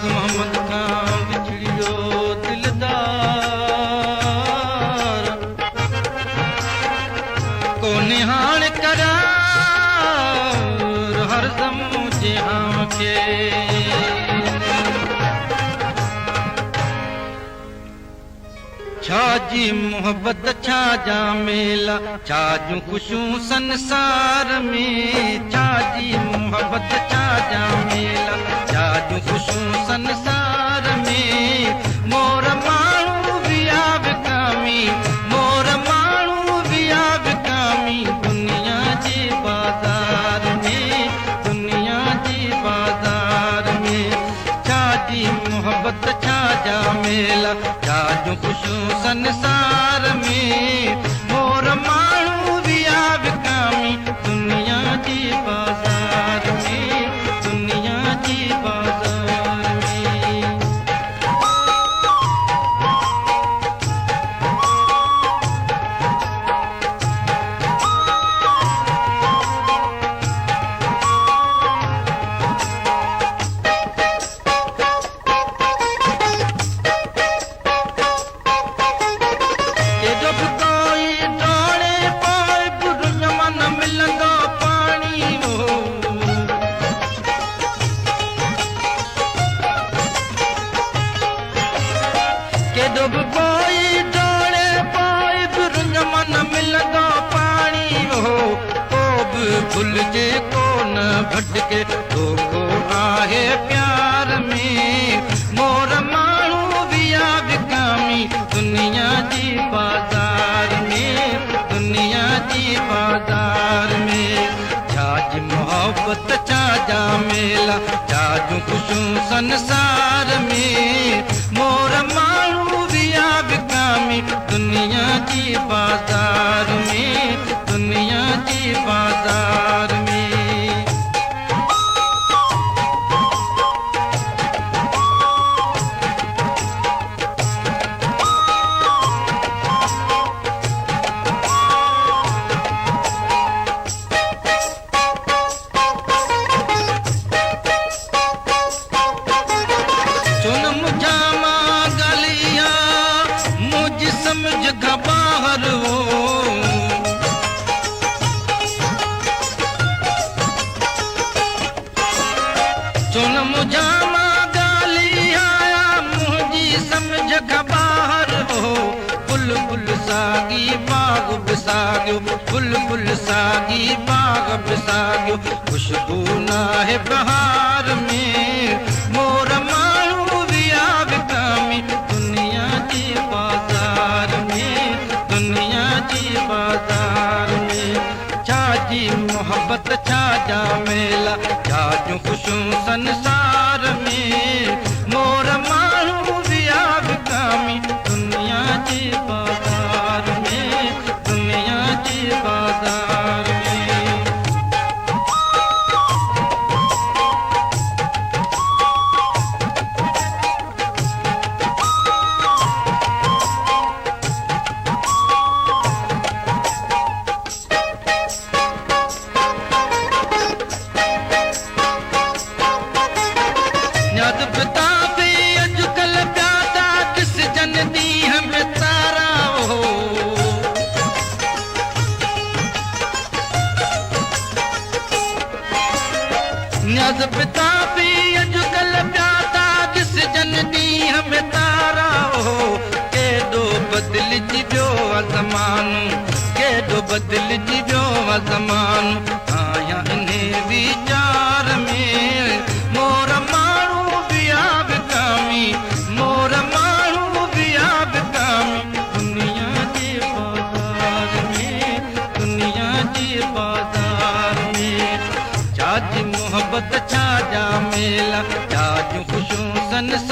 नियाज़ मोहम्मद खां बिछड़ियो दिलदार कोन्हे हाणे करार हरदम जहां खे छा जी मोहब्बत छा जा मेला छा जूं ख़ुशियूं संसार में छा जी मोहब्बत छा जा मेला छा जूं ख़ुशियूं संसार में मोर माण्हू विया विकामी मोर माण्हू विया विकामी दुनिया जे बाज़ार में दुनिया जे बाज़ार में छा जी मोहब्बत छा जा मेला छा जूं ख़ुशियूं संसार में मोर माण्हू विया विकामी दुनिया जी बाज़ार में दुनिया जी बाज़ार में भुल जे कोन भटके धोखो आहे प्यार में मोर माण्हू विया विकामी दुनिया जी बाज़ार में दुनिया जी बाज़ार में छा जी मोहब्बत छा जा मेला छा जूं ख़ुशियूं संसार में मोर माण्हू विया विकामी दुनिया जी बाज़ार में दुनिया जी बाज़ार में चुन मुझामा गलिया मुझ समझ का बाहर हो चुन मुझामा गलिया मुझी समझ का बाहर हो बुलबुल सागी बाग बिसागियो बुलबुल सागी बाग बिसागियो खुशबू ना है बहार में मोर माण्हू विया विकामी दुनिया जी बाज़ार में दुनिया जी बाज़ार में छा जी मोहब्बत छा जा मेला छा जूं ख़ुशियूं संसार में मोर माण्हू विया विकामी दुनिया जी बाज़ार में दुनिया जी बाज़ार में नियाज़ पिता भी अॼुकल्ह पिया था ॾिसजनि ॾींहं में तारा हो नियाज़ पिता भी अॼुकल्ह पिया था ॾिसजनि ॾींहं में तारा हो केॾो बदिलजी वियो आहे ज़मानो केॾो बदिलजी वियो आहे ज़मानो आहियां इन वीचार में मोर माण्हू विया विकामी मोर माण्हू विया विकामी दुनिया जे बाज़ार में दुनिया जे बाज़ार में छा जी मोहब्बत छा जा मेला छा जूं ख़ुशियूं संसार